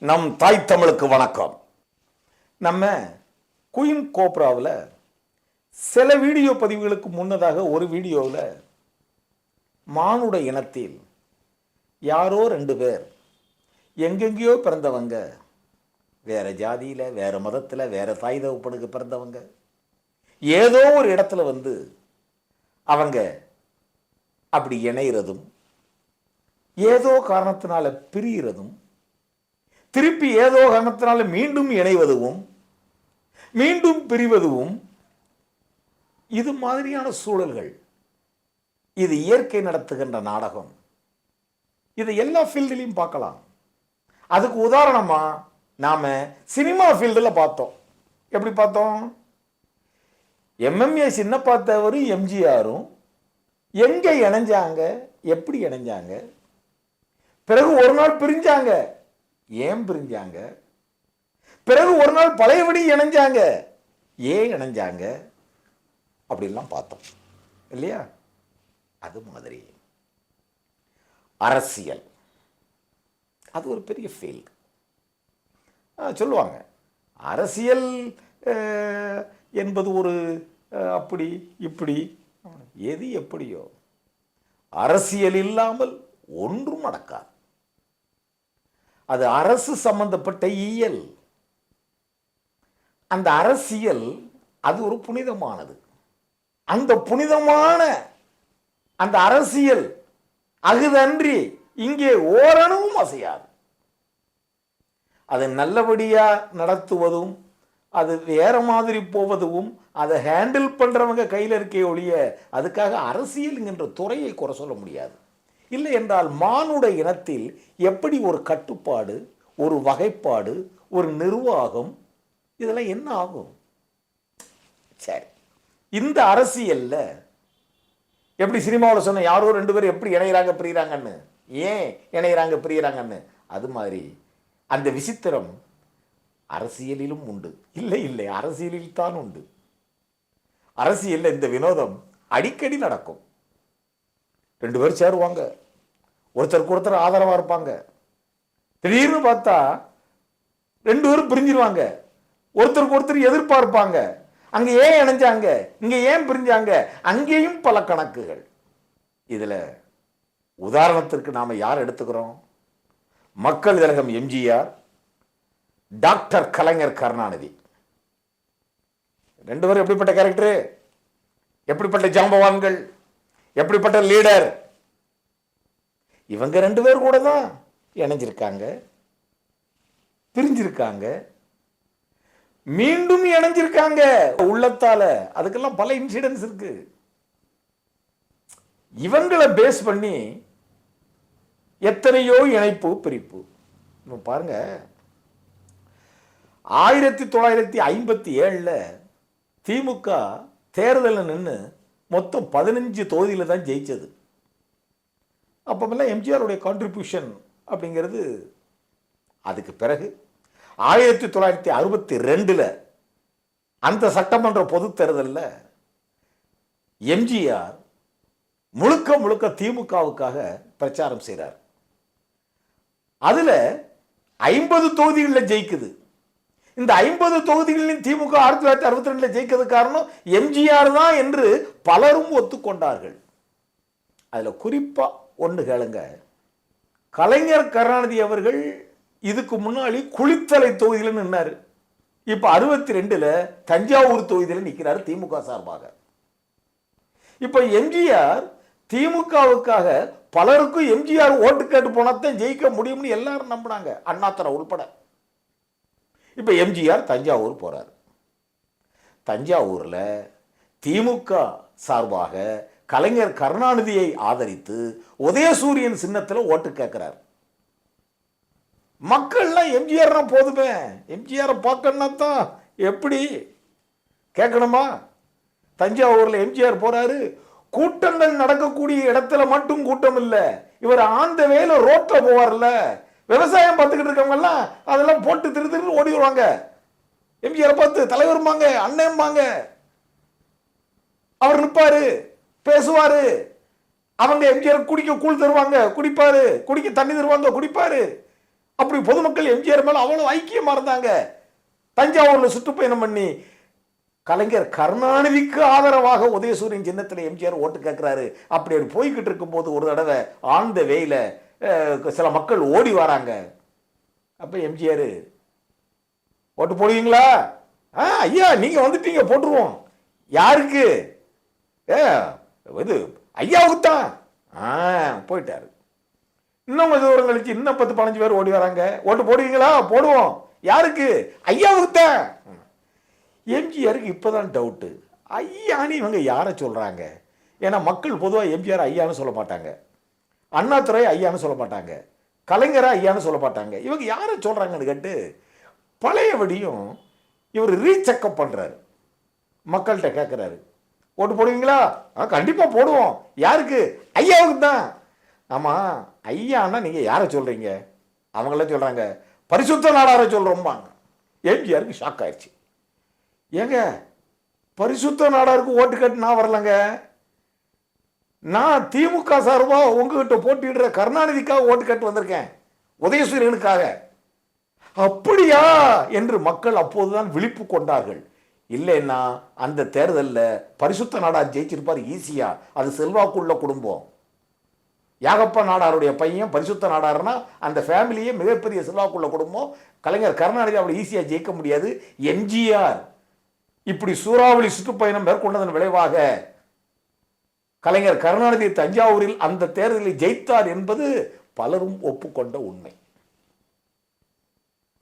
நம் தாய் தமிழுக்கு வணக்கம். நம்ம குயின் கோப்ராவில் சில வீடியோ பதிவுகளுக்கு முன்னதாக ஒரு வீடியோவில் மானுட இனத்தில் யாரோ 2 பேர் எங்கெங்கேயோ பிறந்தவங்க, வேற ஜாதியில், வேற மதத்தில், வேற தாய் தகப்பனுக்கு பிறந்தவங்க, ஏதோ ஒரு இடத்துல வந்து அவங்க அப்படி இணைகிறதும், ஏதோ காரணத்தினால பிரிகிறதும், திருப்பி ஏதோ காரணத்தினால மீண்டும் இணைவதும், மீண்டும் பிரிவதும், இது மாதிரியான சூழல்கள். இது இயற்கை நடத்துகின்ற நாடகம். இது எல்லா ஃபீல்டிலையும் பார்க்கலாம். அதுக்கு உதாரணமா நாம சினிமா ஃபீல்டில் பார்த்தோம். எப்படி பார்த்தோம்? எம்எம்ஏ சின்னப்பா தேவரும் எம்ஜிஆரும் எங்க இணைஞ்சாங்க, எப்படி இணைஞ்சாங்க, பிறகு ஒரு நாள் பிரிஞ்சாங்க, ஏன் பிரிஞ்சாங்க, பிறகு ஒரு நாள் பழையபடி இணைஞ்சாங்க, ஏன் இணைஞ்சாங்க, அப்படிலாம் பார்த்தோம் இல்லையா? அது மாதிரி அரசியல் அது ஒரு பெரிய ஃபீல்டு. சொல்லுவாங்க அரசியல் என்பது ஒரு அப்படி இப்படி, எது எப்படியோ அரசியல் இல்லாமல் ஒன்றும் நடக்காது. அது அரசு சம்பந்தப்பட்ட இயல். அந்த அரசியல் அது ஒரு புனிதமானது. அந்த புனிதமான அந்த அரசியல் அகுதன்றி இங்கே ஓரணுவும் அசையாது. அதை நல்லபடியா நடத்துவதும், அது வேற மாதிரி போவதும், அதை ஹேண்டில் பண்றவங்க கையில் இருக்கே ஒழிய அதுக்காக அரசியல் என்கின்ற துறையை குறை சொல்ல முடியாது. இல்லை என்றால் மானுட இனத்தில் எப்படி ஒரு கட்டுப்பாடு, ஒரு வகைப்பாடு, ஒரு நிர்வாகம், இதெல்லாம் என்ன ஆகும்? சரி, இந்த அரசியல்ல எப்படி சினிமாவில் சொன்ன யாரோ 2 பேர் எப்படி இணைகிறாங்க பிரிகிறாங்கன்னு, ஏன் இணைகிறாங்க பிரிகிறாங்கன்னு, அது மாதிரி அந்த விசித்திரம் அரசியலிலும் உண்டு. இல்லை இல்லை, அரசியலில் தான் உண்டு. அரசியலில் இந்த வினோதம் அடிக்கடி நடக்கும். 2 பேர் சேருவாங்க, ஒருத்தருக்கு ஒருத்தர் ஆதரவா இருப்பாங்க. திடீர்னு பார்த்தா 2 பேரும் பிரிஞ்சிருவாங்க, ஒருத்தருக்கு ஒருத்தர் எதிர்பார்ப்பாங்க. அங்க ஏன் இணைஞ்சாங்க, இங்க ஏன் பிரிஞ்சாங்க, அங்கேயும் பல கணக்குகள். இதுல உதாரணத்திற்கு நாம யார் எடுத்துக்கிறோம்? மக்கள் திலகம் எம்ஜிஆர், டாக்டர் கலைஞர் கருணாநிதி. 2 பேரும் எப்படிப்பட்ட கேரக்டர், எப்படிப்பட்ட ஜாம்பவான்கள், எப்படிப்பட்ட லீடர். இவங்க 2 பேர் கூட தான் இணைஞ்சிருக்காங்க, பிரிஞ்சிருக்காங்க, மீண்டும் இணைஞ்சிருக்காங்க உள்ளத்தால. அதுக்கெல்லாம் பல இன்சிடென்ட்ஸ் இருக்கு. இவங்களை பேஸ் பண்ணி எத்தனையோ இணைப்பு பிரிப்பு. பாருங்க, 1957 திமுக தேர்தலில் நின்று மொத்தம் 15 தொகுதியில் தான் ஜெயிச்சது. அப்பமெல்லாம் எம்ஜிஆருடைய கான்ட்ரிபியூஷன் அப்படிங்கிறது. அதுக்கு பிறகு 1962 அந்த சட்டமன்ற பொது தேர்தலில் எம்ஜிஆர் முழுக்க முழுக்க திமுகவுக்காக பிரச்சாரம் செய்கிறார். அதுல 50 தொகுதிகளில் ஜெயிக்குது. இந்த 50 தொகுதிகளில் திமுக 1962 ஜெயிக்கிறது காரணம் எம்ஜிஆர் தான் என்று பலரும் ஒத்துக்கொண்டார்கள். அதுல குறிப்பா ஒன்று கேளுங்க, கலைஞர் கருணாநிதி அவர்கள் இதுக்கு முன்னாடி குளித்தலை தொகுதியில் நின்னாரு. இப்ப 62 தஞ்சாவூர் தொகுதியில் நிற்கிறார் திமுக சார்பாக. இப்ப எம்ஜிஆர் திமுகவுக்காக பலருக்கும் எம்ஜிஆர் ஓட்டு கேட்டு போனதான் ஜெயிக்க முடியும்னு எல்லாரும் நம்பினாங்க, அண்ணாதுரை உள்பட. இப்ப எம்ஜிஆர் தஞ்சாவூர் போறார். தஞ்சாவூர்ல திமுக சார்பாக கலைஞர் கருணாநிதியை ஆதரித்து உதயசூரியன் சின்னத்தில் ஓட்டு கேட்கிறார். மக்கள்லாம் எம்ஜிஆர் போதுமே, எம்ஜிஆர் பார்க்கணும்னா தான் எப்படி கேட்கணுமா? தஞ்சாவூர்ல எம்ஜிஆர் போறாரு. கூட்டங்கள் நடக்கக்கூடிய இடத்துல மட்டும் கூட்டம் இல்லை, இவர் ஆந்த வேலை ரோட்ல போவார்ல, விவசாயம் பார்த்துக்கிட்டு இருக்கவங்க எல்லாம் அதெல்லாம் போட்டு திரு திரு ஓடிடுவாங்க. எம்ஜிஆர் பார்த்து தலைவருமாங்க, அண்ணன்பாங்க. அவர் நிற்பாரு, பேசுவாரு. அவங்க எம்ஜிஆர் குடிக்க கூழ் தருவாங்க, குடிப்பாரு. குடிக்க தண்ணி தருவாங்க, குடிப்பாரு. அப்படி பொதுமக்கள் எம்ஜிஆர் மேல அவ்வளவு ஐக்கியமா இருந்தாங்க. தஞ்சாவூர்ல சுற்றுப்பயணம் பண்ணி கலைஞர் கருணாநிதிக்கு ஆதரவாக உதயசூரியன் சின்னத்தில் எம்ஜிஆர் ஓட்டு கேட்கிறாரு. அப்படி போய்கிட்டு இருக்கும் போது ஒரு தடவை ஆழ்ந்த வெயில சில மக்கள் ஓடி வராங்க. அப்ப எம்ஜிஆர், ஓட்டு போடுவீங்களா? ஐயா நீங்க வந்துட்டீங்க, போட்டுருவோம். யாருக்கு? இது ஐயாவுக்கு தான். போயிட்டாரு. இன்னும் கொஞ்சம் தூரம் கழிச்சு இன்னும் 10-15 பேர் ஓடி வராங்க. ஓட்டு போடுவீங்களா? போடுவோம். யாருக்கு? ஐயாவுக்கு தான். எம்ஜிஆருக்கு இப்பதான் டவுட்டு, ஐயான்னு இவங்க யாரை சொல்றாங்க? ஏன்னா மக்கள் பொதுவாக எம்ஜிஆர் ஐயான்னு சொல்ல மாட்டாங்க, அண்ணாதுரை ஐயான்னு சொல்ல மாட்டாங்க, கலைஞரா ஐயான்னு சொல்ல மாட்டாங்க. இவங்க யாரை சொல்றாங்கன்னு கேட்டு பழையபடியும் இவர் ரீசெக்கப் பண்றாரு. மக்கள்கிட்ட கேட்கிறாரு, ஓட்டு போடுவீங்களா? கண்டிப்பா போடுவோம். யாருக்கு? ஐயாவுக்கு தான். ஆமா, ஐயான்னா நீங்க யாரை சொல்றீங்க? அவங்கள சொல்றாங்க, பரிசுத்த நாடாரை சொல்றோம்பாங்க. எம்ஜிஆருக்கு ஷாக் ஆயிடுச்சு. ஏங்க, பரிசுத்த நாடாருக்கு ஓட்டு கேட்டு நான் வரலங்க, நான் திமுக சார்பா உங்ககிட்ட போட்டிடுற கருணாநிதிக்காக ஓட்டு கேட்டு வந்திருக்கேன், உதயசூரியனுக்காக. அப்படியா என்று மக்கள் அப்போதுதான் விழிப்பு கொண்டார்கள். இல்லைன்னா அந்த தேர்தலில் பரிசுத்த நாடார் ஜெயிச்சிருப்பார் ஈஸியா. அது செல்வாக்குள்ள குடும்பம். யாகப்ப நாடாருடைய பையன் பரிசுத்த நாடார்னா அந்த ஃபேமிலியே மிகப்பெரிய செல்வாக்குள்ள குடும்பம். கலைஞர் கருணாநிதி அவளை ஈஸியா ஜெயிக்க முடியாது. எம்ஜிஆர் இப்படி சூறாவளி சுற்றுப்பயணம் மேற்கொண்டதன் விளைவாக கலைஞர் கருணாநிதி தஞ்சாவூரில் அந்த தேர்தலில் ஜெயித்தார் என்பது பலரும் ஒப்புக்கொண்ட உண்மை.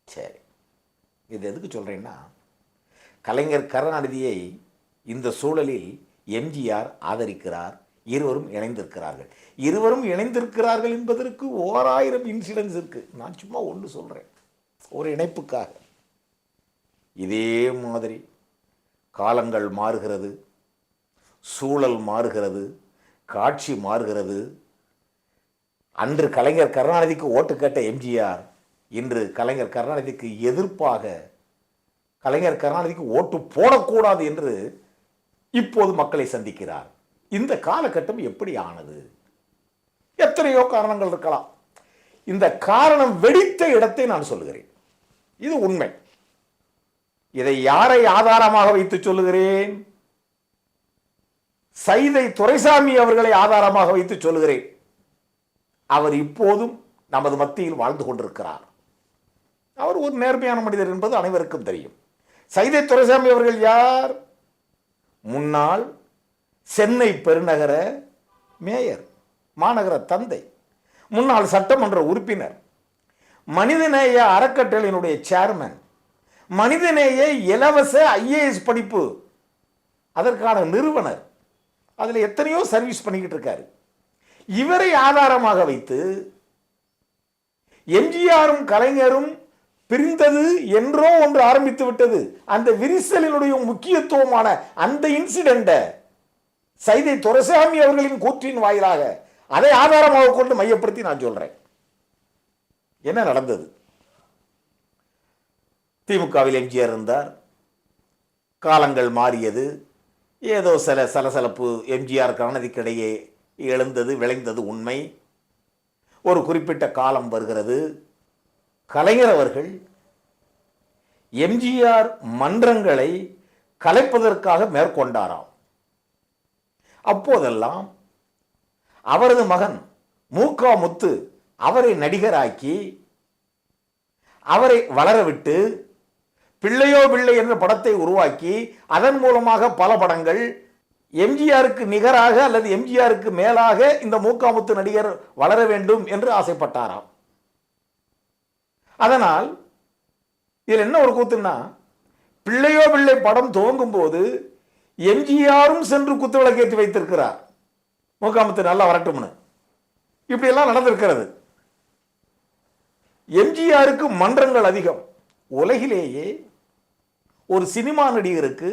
சரி, இது எதுக்கு சொல்றேன்னா, கலைஞர் கருணாநிதியை இந்த சூழலில் எம்ஜிஆர் ஆதரிக்கிறார். இருவரும் இணைந்திருக்கிறார்கள். இருவரும் இணைந்திருக்கிறார்கள் என்பதற்கு 1000 இன்சிடென்ட்ஸ் இருக்கு. நான் சும்மா ஒன்று சொல்றேன், ஒரு இணைப்புக்காக. இதே மாதிரி காலங்கள் மாறுகிறது, சூழல் மாறுகிறது, காட்சி மாறுகிறது. அன்று கலைஞர் கருணாநிதிக்கு ஓட்டு கேட்ட எம்ஜிஆர் இன்று கலைஞர் கருணாநிதிக்கு எதிர்ப்பாக, கலைஞர் கருணாநிதிக்கு ஓட்டு போடக்கூடாது என்று இப்போது மக்களை சந்திக்கிறார். இந்த காலகட்டம் எப்படி ஆனது? எத்தனையோ காரணங்கள் இருக்கலாம். இந்த காரணம் வெடித்த இடத்தை நான் சொல்லுகிறேன். இது உண்மை. இதை யாரை ஆதாரமாக வைத்து சொல்லுகிறேன்? சைதை துரைசாமி அவர்களை ஆதாரமாக வைத்து சொல்லுகிறேன். அவர் இப்போதும் நமது மத்தியில் வாழ்ந்து கொண்டிருக்கிறார். அவர் ஒரு நேர்மையான மனிதர் என்பது அனைவருக்கும் தெரியும். சைதை துரைசாமி அவர்கள் யார்? முன்னாள் சென்னை பெருநகர மேயர், மாநகர தந்தை, முன்னாள் சட்டமன்ற உறுப்பினர், மனிதநேய அறக்கட்டளையினுடைய சேர்மன், மனிதநேய இலவச IAS படிப்பு அதற்கான நிறுவனர். அதில் எத்தனையோ சர்வீஸ் பண்ணிக்கிட்டு இருக்காரு. இவரை ஆதாரமாக வைத்து எம்ஜிஆரும் கலைஞரும் பிரிந்தது என்றோ ஒன்று ஆரம்பித்து விட்டது. அந்த விரிசலினுடைய முக்கியத்துவமான அந்த இன்சிடென்ட சைதை துரைசாமி அவர்களின் கூற்றின் வாயிலாக அதை ஆதாரமாக கொண்டு மையப்படுத்தி நான் சொல்றேன். என்ன நடந்தது? திமுகவில் எம்ஜிஆர் இருந்தார். காலங்கள் மாறியது. ஏதோ சில சலசலப்பு எம்ஜிஆர் கருணாநிதிக்கிடையே எழுந்தது, விளைந்தது உண்மை. ஒரு குறிப்பிட்ட காலம் வருகிறது. கலைஞர் அவர்கள் எம்ஜிஆர் மன்றங்களை கலைப்பதற்காக மேற்கொண்டாராம். அப்போதெல்லாம் அவரது மகன் மூக முத்து அவரை நடிகராக்கி அவரை வளரவிட்டு பிள்ளையோ பிள்ளை என்ற படத்தை உருவாக்கி அதன் மூலமாக பல படங்கள் எம்ஜிஆருக்கு நிகராக அல்லது எம்ஜிஆருக்கு மேலாக இந்த மூக முத்து நடிகர் வளர வேண்டும் என்று ஆசைப்பட்டாராம். அதனால் இதில் என்ன ஒரு கூத்துன்னா, பிள்ளையோ பிள்ளை படம் துவங்கும் போது எம்ஜிஆரும் சென்று குத்துவிளக்கேற்றி வைத்திருக்கிறார், மூக முத்து நல்லா வரட்டும்னு. இப்படி எல்லாம் நடந்திருக்கிறது. எம்ஜிஆருக்கு மன்றங்கள் அதிகம். உலகிலேயே ஒரு சினிமா நடிகருக்கு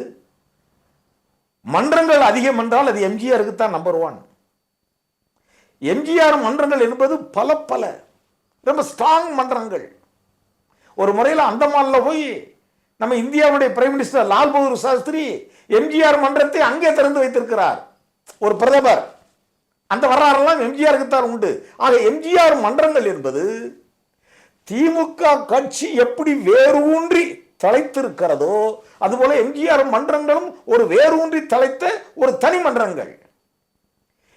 மன்றங்கள் அதிகம் என்றால் அது எம்ஜிஆருக்கு தான் நம்பர் 1. எம்ஜிஆர் மன்றங்கள் என்பது பல பல ரொம்ப ஸ்ட்ராங் மன்றங்கள். ஒரு முறையில் அந்தமான்ல போய் நம்ம இந்தியாவுடைய பிரைம் மினிஸ்டர் லால் பகதூர் சாஸ்திரி எம்ஜிஆர் மன்றத்தை அங்கே திறந்து வைத்திருக்கிறார், ஒரு பிரதமர். அந்த வரலாறெல்லாம் எம்ஜிஆருக்கு தான் உண்டு. ஆக எம்ஜிஆர் மன்றங்கள் என்பது திமுக கட்சி எப்படி வேரூன்றி தலைத்திருக்கிறதோ அதுபோல எம்ஜிஆர் மன்றங்களும் ஒரு வேரூன்றி தலைத்த ஒரு தனி மன்றங்கள்.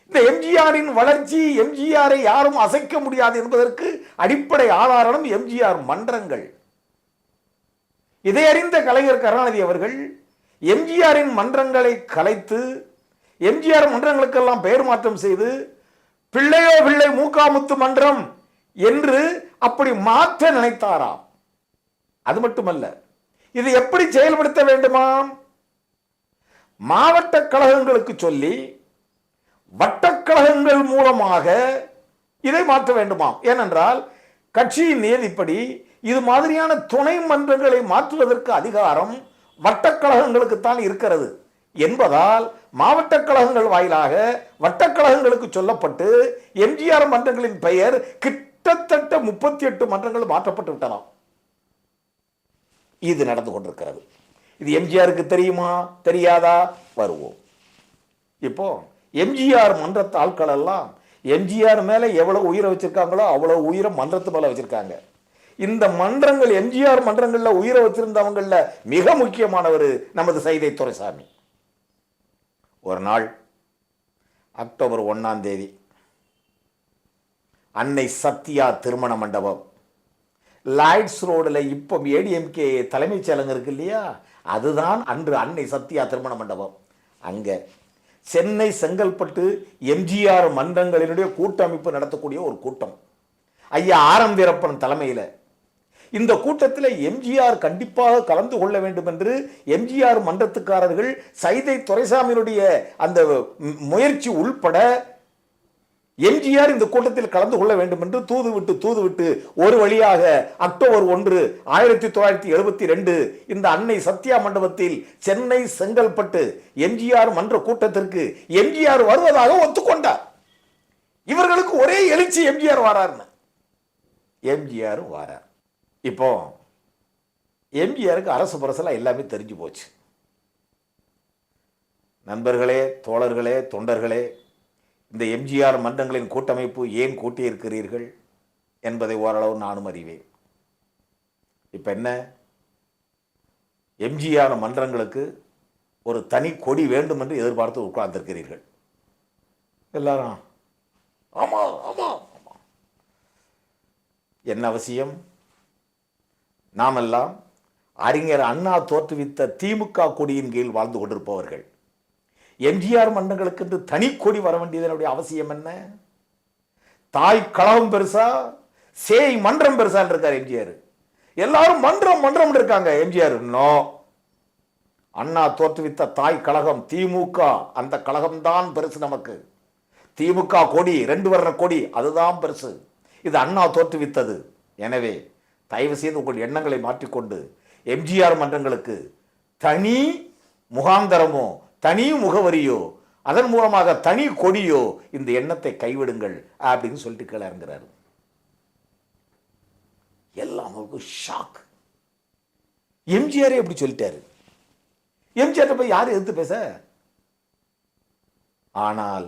இந்த எம்ஜிஆரின் வளர்ச்சி, எம்ஜிஆரை யாரும் அசைக்க முடியாது என்பதற்கு அடிப்படை ஆதாரம் எம்ஜிஆர் மன்றங்கள். இதை அறிந்த கலைஞர் கருணாநிதி அவர்கள் எம்ஜிஆரின் மன்றங்களை கலைத்து எம்ஜிஆர் மன்றங்களுக்கெல்லாம் பெயர் மாற்றம் செய்து பிள்ளையோ பிள்ளை மூக்காமுத்து மன்றம் என்று அப்படி மாற்ற நினைத்தாராம். அது மட்டுமல்ல, இதை எப்படி செயல்படுத்த வேண்டுமாம்? மாவட்ட கழகங்களுக்கு சொல்லி வட்டக்கழகங்கள் மூலமாக இதை மாற்ற வேண்டுமாம். ஏனென்றால் கட்சியின் நியதிப்படி இது மாதிரியான துணை மன்றங்களை மாற்றுவதற்கு அதிகாரம் வட்டக்கழகங்களுக்கு தான் இருக்கிறது என்பதால் மாவட்ட கழகங்கள் வாயிலாக வட்டக்கழகங்களுக்கு சொல்லப்பட்டு எம்ஜிஆர் மன்றங்களின் பெயர் கிட்டத்தட்ட 38 மன்றங்கள் மாற்றப்பட்டு விட்டதாம். இது நடந்து கொண்டிருக்கிறது. இது எம்ஜிஆருக்கு தெரியுமா, தெரியாதா? வருவோம். இப்போ எம்ஜிஆர் மன்றத்து ஆட்கள் எல்லாம் எம்ஜிஆர் மேல எவ்வளவு உயிரை வச்சிருக்காங்களோ அவ்வளவு உயிரை மன்றத்து மேல வச்சிருக்காங்க. இந்த மன்றங்கள் எம்ஜிஆர் மன்றங்கள்ல உயிரை வச்சிருந்தவங்கள்ல மிக முக்கியமானவர் நமது சைதை துரைசாமி. ஒரு நாள் அக்டோபர் 1 அன்னை சத்யா திருமண மண்டபம் லாய்ட்ஸ் ரோடுல இப்போ ஏடிஎம்கே தலைமைச் செயலகம் இருக்கு இல்லையா, அதுதான் அன்று அன்னை சத்யா திருமண மண்டபம். அங்க சென்னை செங்கல்பட்டு எம்ஜிஆர் மன்றங்களினுடைய கூட்டமைப்பு நடத்தக்கூடிய ஒரு கூட்டம், ஐயா ஆரம் வீரப்பன் தலைமையில். இந்த கூட்டத்தில் எம்ஜிஆர் கண்டிப்பாக கலந்து கொள்ள வேண்டும் என்று எம்ஜிஆர் மன்றத்துக்காரர்கள் சைதை துரைசாமியினுடைய அந்த முயற்சி உள்பட எம்ஜிஆர் இந்த கூட்டத்தில் கலந்து கொள்ள வேண்டும் என்று தூதுவிட்டு ஒரு வழியாக அக்டோபர் 1, 1972 இந்த அன்னை சத்யா மண்டபத்தில் சென்னை செங்கல்பட்டு எம்ஜிஆர் மன்ற கூட்டத்திற்கு எம்ஜிஆர் வருவதாக ஒத்துக்கொண்டார். இவர்களுக்கு ஒரே எழுச்சி, எம்ஜிஆர் வாரார்னு. எம்ஜிஆர் வாரார். இப்போ எம்ஜிஆருக்கு அரசு பரசலா எல்லாமே தெரிஞ்சு போச்சு. நண்பர்களே, தோழர்களே, தொண்டர்களே, இந்த எம்ஜிஆர் மன்றங்களின் கூட்டமைப்பு ஏன் கூட்டியிருக்கிறீர்கள் என்பதை ஓரளவு நானும் அறிவேன். இப்ப என்ன, எம்ஜிஆர் மன்றங்களுக்கு ஒரு தனி கொடி வேண்டும் என்று எதிர்பார்த்து உட்கார்ந்திருக்கிறீர்கள் எல்லாரும். ஆமா ஆமா ஆமா, என்ன அவசியம்? நாமெல்லாம் அறிஞர் அண்ணா தோற்றுவித்த திமுக கொடியின் கீழ் வாழ்ந்து கொண்டிருப்பவர்கள். எம்ஜிஆர் மன்றங்களுக்கு என்று தனி கொடி வர வேண்டியதனுடைய அவசியம் என்ன? தாய் கழகம் பெருசா, சேய் மன்றம் பெருசா இருக்கார் எம்ஜிஆர். எல்லாரும் மன்றம் மன்றம் இருக்காங்க. எம்ஜிஆர் நோ, அண்ணா தோற்றுவித்த தாய் கழகம் திமுக, அந்த கழகம் தான் பெருசு நமக்கு. திமுக கொடி 2 வர்ண கொடி, அதுதான் பெருசு. இது அண்ணா தோற்றுவித்தது. எனவே தயவு செய்து உங்கள் எண்ணங்களை மாற்றிக்கொண்டு எம்ஜிஆர் மன்றங்களுக்கு தனி முகாந்தரமோ தனி முகவரியோ அதன் மூலமாக தனி கொடியோ இந்த எண்ணத்தை கைவிடுங்கள் அப்படின்னு சொல்லிட்டு கீழே இறங்குறாரு. எல்லாம் ஷாக். எம்ஜிஆரே எப்படி சொல்லிட்டாரு? எம்ஜிஆர் போய் யாரும் எதிர்த்து பேச? ஆனால்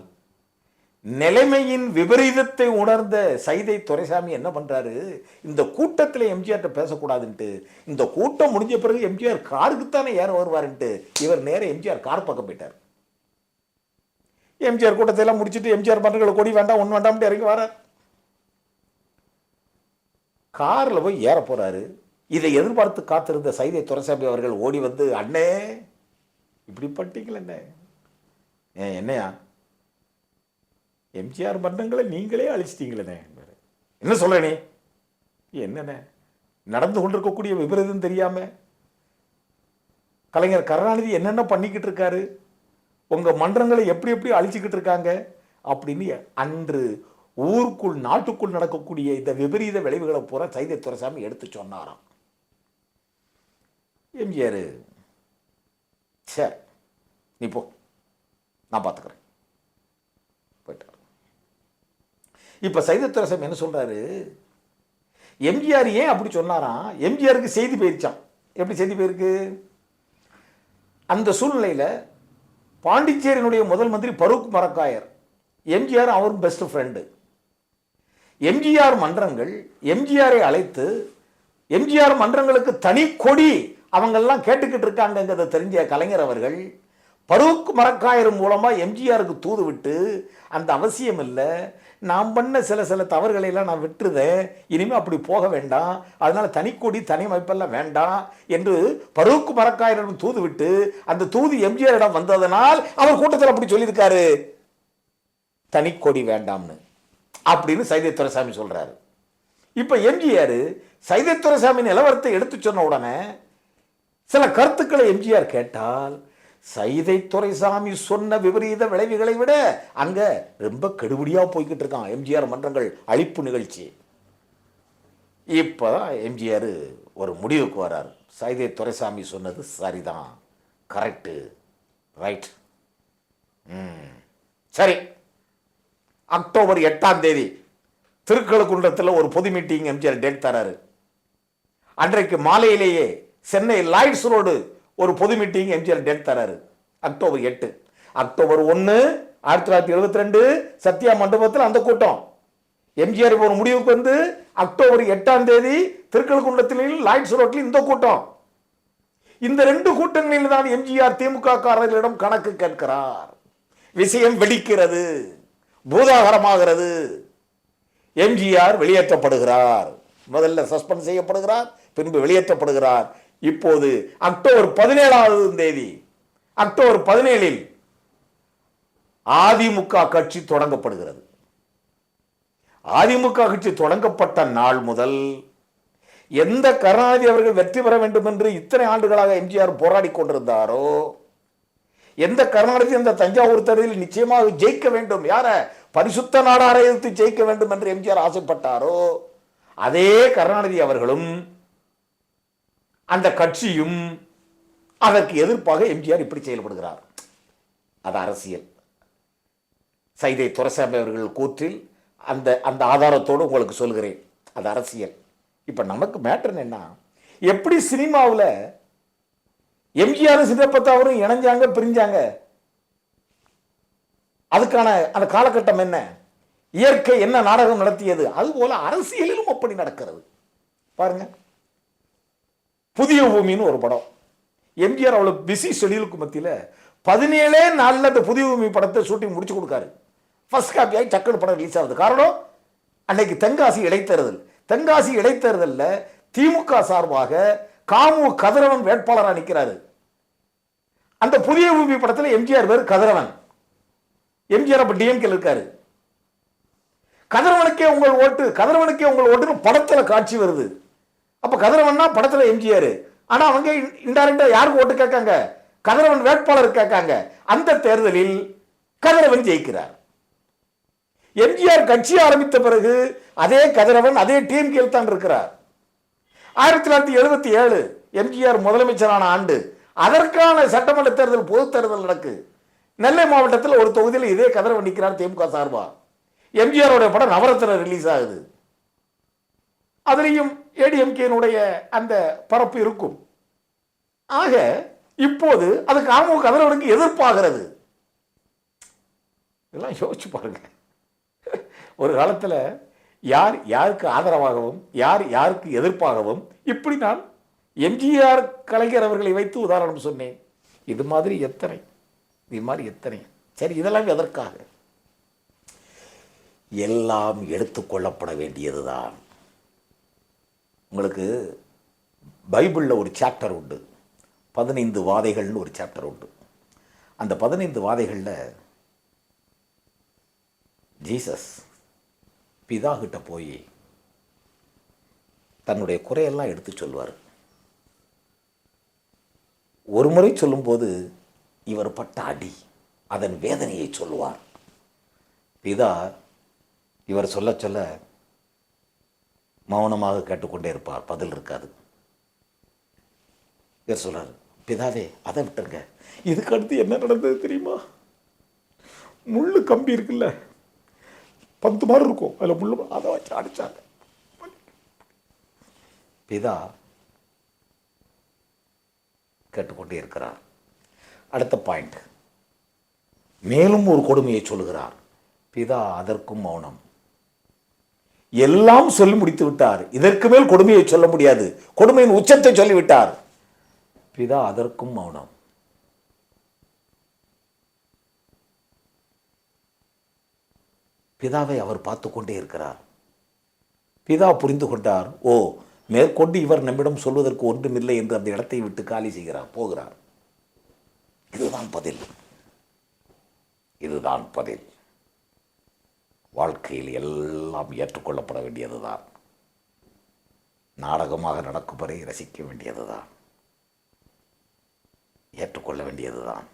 நிலைமையின் விபரீதத்தை உணர்ந்த சைதை துரைசாமி என்ன பண்றாரு, இந்த கூட்டத்தில் எம்ஜிஆர் பேசக்கூடாதுன்ட்டு, இந்த கூட்டம் முடிஞ்ச பிறகு எம்ஜிஆர் காருக்குத்தானே ஏற வருவாருன்ட்டு இவர் நேர எம்ஜிஆர் கார் பக்கம் போயிட்டார். எம்ஜிஆர் கூட்டத்தை எல்லாம் முடிச்சுட்டு எம்ஜிஆர் மன்றங்களை கொடி வேண்டாம் ஒன்று வேண்டாம் இறங்கி வரார். கார்ல போய் ஏற போறாரு. இதை எதிர்பார்த்து காத்திருந்த சைதை துரைசாமி அவர்கள் ஓடி வந்து, அண்ணே இப்படி பட்டீங்களே, என்னையா எம்ஜிஆர் மன்றங்களை நீங்களே அழிச்சிட்டீங்களே, என்ன சொல்ற நீ? என்னென்ன நடந்து கொண்டிருக்கக்கூடிய விபரீதம் தெரியாம கலைஞர் கருணாநிதி என்னென்ன பண்ணிக்கிட்டு இருக்காரு, உங்க மன்றங்களை எப்படி எப்படி அழிச்சுக்கிட்டு இருக்காங்க அப்படின்னு அன்று ஊருக்குள் நாட்டுக்குள் நடக்கக்கூடிய இந்த விபரீத விளைவுகளை பூரா சைதை துரைசாமி எடுத்து சொன்னாராம். எம்ஜிஆர் சரி நீ போ, நான் பார்த்துக்கிறேன் போயிட்டார். இப்ப சைதை துரைசாமி என்ன சொல்றாரு, எம்ஜிஆர் ஏன் அப்படி சொன்னாராம்? எம்ஜிஆருக்கு செய்தி போயிருச்சான். எப்படி செய்தி போயிருக்கு? அந்த சூழ்நிலையில பாண்டிச்சேரியினுடைய முதல் மந்திரி பரூக் மரக்காயர், எம்ஜிஆர் அவரும் பெஸ்ட் ஃப்ரெண்டு. எம்ஜிஆர் மன்றங்கள் எம்ஜிஆரை அழைத்து எம்ஜிஆர் மன்றங்களுக்கு தனி கொடி அவங்கெல்லாம் கேட்டுக்கிட்டு இருக்காங்கிறத தெரிஞ்ச கலைஞர் அவர்கள் பரூக் மரக்காயர் மூலமா எம்ஜிஆருக்கு தூது விட்டு அந்த அவசியம் இல்லை, நான் பண்ண சில தவறுகளை எல்லாம் நான் விட்டுருதேன், இனிமே அப்படி போக வேண்டாம், அதனால தனிக்கொடி தனி அமைப்பெல்லாம் வேண்டாம் என்று பரூக் மரக்காயரிடம் தூது விட்டு அந்த தூது எம்ஜிஆரிடம் வந்ததனால் அவர் கூட்டத்தில் அப்படி சொல்லியிருக்காரு, தனிக்கொடி வேண்டாம்னு அப்படின்னு சைதை துரைசாமி சொல்றாரு. இப்ப எம்ஜிஆர் சைதை துரைசாமி நிலவரத்தை எடுத்து சொன்ன உடனே சில கருத்துக்களை எம்ஜிஆர் கேட்டால் சைதை துரைசாமி சொன்ன விபரீத விளைவுகளை விட அங்க ரொம்ப கெடுபடியா போய்கிட்டு இருக்கான் எம்ஜிஆர் மன்றங்கள் அழிப்பு நிகழ்ச்சி. இப்பதான் எம்ஜிஆர் ஒரு முடிவுக்கு வர்றார், சைதை துரைசாமி சொன்னது சரிதான், கரெக்டு, ரைட். சரி, அக்டோபர் 8ஆம் தேதி திருக்கழுக்குன்றத்தில் ஒரு பொது மீட்டிங் எம்ஜிஆர் டேட் தராரு. அன்றைக்கு மாலையிலேயே சென்னை லாய்ட்ஸ் ரோடு ஒரு பொது மீட்டிங் எம்ஜிஆர் டேட் தராரு. அக்டோபர் 8. அக்டோபர் 1 1972 சத்யா மண்டபத்தில் அந்த கூட்டம். எம்ஜிஆர் ஒரு முடிவுக்கு வந்து அக்டோபர் 8ஆம் தேதி திருக்கழுக்குன்றத்தில் லாய்ட்ஸ் ரோட்டில் இந்த கூட்டம். இந்த 2 கூட்டங்களில் தான் எம்ஜிஆர் திமுக காரர்களிடம் கணக்கு கேட்கிறார். விஷயம் வெடிக்கிறது, பூதாகரமாகிறது. எம்ஜிஆர் வெளியேற்றப்படுகிறார். முதல்ல சஸ்பெண்ட் செய்யப்படுகிறார், பின்பு வெளியேற்றப்படுகிறார். இப்போது அக்டோபர் 17ஆம் தேதி அக்டோபர் 17இல் அதிமுக கட்சி தொடங்கப்படுகிறது. அதிமுக கட்சி தொடங்கப்பட்ட நாள் முதல் எந்த கருணாநிதி அவர்கள் வெற்றி பெற வேண்டும் என்று இத்தனை ஆண்டுகளாக எம்ஜிஆர் போராடி கொண்டிருந்தாரோ, எந்த கருணாநிதி அந்த தஞ்சாவூர் தேர்தலில் நிச்சயமாக ஜெயிக்க வேண்டும், யார பரிசுத்த நாடாரை எதிர்த்து ஜெயிக்க வேண்டும் என்று எம்ஜிஆர் ஆசைப்பட்டாரோ, அதே கருணாநிதி அவர்களும் அந்த கட்சியும் அதற்கு எதிர்ப்பாக எம்ஜிஆர் இப்படி செயல்படுகிறார். அது அரசியல். சைதை துரைசாமி அவர்கள் கூற்றில் அந்த அந்த ஆதாரத்தோடு உங்களுக்கு சொல்கிறேன், அது அரசியல். இப்ப நமக்கு மேட்டர் என்ன, எப்படி சினிமாவில் எம்ஜிஆர் சிதப்பத்தாவரும் இணைஞ்சாங்க பிரிஞ்சாங்க, அதுக்கான அந்த காலகட்டம் என்ன, இயற்கை என்ன நாடகம் நடத்தியது, அதுபோல அரசியலிலும் அப்படி நடக்கிறது. பாருங்க, புதிய பூமின்னு ஒரு படம், எம்ஜிஆர் அவ்வளவு பிஸி ஷெடியூலுக்கு மத்தியில் 17 நாளில் அந்த புதிய பூமி படத்தை ஷூட்டிங் முடிச்சு கொடுக்காரு. ஃபர்ஸ்ட் காப்பியாகி சக்கர படம் ரிலீஸ் ஆகுது. காரணம், அன்னைக்கு தென்காசி இடைத்தேர்தல். தென்காசி இடைத்தேர்தலில் திமுக சார்பாக காமு கதிரவன் வேட்பாளராக நிற்கிறாரு. அந்த புதிய பூமி படத்தில் எம்ஜிஆர் பேர் கதிரவன். எம்ஜிஆர் அப்ப டிஎம்கே இருக்காரு. கதிரவனுக்கே உங்கள் ஓட்டு, கதிரவனுக்கே உங்கள் ஓட்டுன்னு படத்துல காட்சி வருது. அப்ப கதிரவன்னா படத்துல எம்ஜிஆர், ஆனா அவங்க இன்டைரக்டா யாருக்கு ஓட்டு கேட்காங்க, கதிரவன் வேட்பாளர் கேட்காங்க. அந்த தேர்தலில் கதிரவன் ஜெயிக்கிறார். எம்ஜிஆர் கட்சி ஆரம்பித்த பிறகு அதே கதிரவன் அதே டிஎம்கே தான் இருக்கிறார். 1977 எம்ஜிஆர் முதலமைச்சரான ஆண்டு, அதற்கான சட்டமன்ற தேர்தல் பொது தேர்தல் நடக்கு. நெல்லை மாவட்டத்தில் ஒரு தொகுதியில் இதே கதிரவன் நிற்கிறார் திமுக சார்பா. எம்ஜிஆரோட படம் நவரத்ன ரிலீஸ் ஆகுது. அதுலேயும் ஏடிஎம்கேனுடைய அந்த பரப்பு இருக்கும். ஆக இப்போது அதுக்கு அமமுக கதிரவனுக்கு எதிர்ப்பாகிறது. இதெல்லாம் யோசிச்சு பாருங்க. ஒரு காலத்தில் யார் யாருக்கு ஆதரவாகவும் யார் யாருக்கு எதிர்ப்பாகவும், இப்படி நான் எம்ஜிஆர் கலைஞர் அவர்களை வைத்து உதாரணம் சொன்னேன். இது மாதிரி எத்தனை. சரி, இதெல்லாம் எதற்காக? எல்லாம் எடுத்துக்கொள்ளப்பட வேண்டியதுதான். உங்களுக்கு பைபிளில் ஒரு சாப்டர் உண்டு, 15 வாதைகள்னு ஒரு சாப்டர் உண்டு. அந்த 15 வாதைகளில் ஜீசஸ் பிதா கிட்ட போய் தன்னுடைய குறையெல்லாம் எடுத்து சொல்வார். ஒரு முறை சொல்லும்போது இவர் பட்ட அடி, அதன் வேதனையை சொல்லுவார். பிதா இவர் சொல்ல சொல்ல மௌனமாக கேட்டுக்கொண்டே இருப்பார், பதில் இருக்காது. இவர் சொல்றாரு, பிதாவே அதை விட்டுருங்க, இதுக்கு அடுத்து என்ன நடந்தது தெரியுமா? முள்ளு கம்பி இருக்குல்ல, 10 மாதிரி இருக்கும், அதில் முள்ளு, அதை வச்சு அடிச்சாங்க. பிதா கேட்டுக்கொண்டே இருக்கிறார். அடுத்த பாயிண்ட், மேலும் ஒரு கொடுமையை சொல்லுகிறார். பிதா அதற்கும் மௌனம். எல்லாம் சொல்லி முடித்து விட்டார். இதற்கு மேல் கொடுமையை சொல்ல முடியாது. கொடுமையின் உச்சத்தை சொல்லிவிட்டார். பிதா அதற்கும் மௌனம். பிதாவை அவர் பார்த்து கொண்டே இருக்கிறார். பிதா புரிந்து கொண்டார். ஓ, மேற்கொண்டு இவர் நம்மிடம் சொல்வதற்கு ஒன்றுமில்லை என்று அந்த இடத்தை விட்டு காலி செய்கிறார், போகிறார். இதுதான் பதில். இதுதான் பதில். வாழ்க்கையில் எல்லாம் ஏற்றுக்கொள்ளப்பட வேண்டியதுதான். நாடகமாக நடக்கும் வரை ரசிக்க வேண்டியதுதான். ஏற்றுக்கொள்ள வேண்டியதுதான்.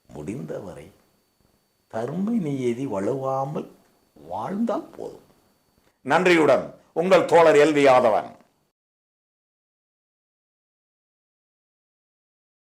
முடிந்தவரை தர்ம நியதி வலுவாமல் வாழ்ந்தால் போதும். நன்றியுடன் உங்கள் தோழர் எல்வி யாதவன்.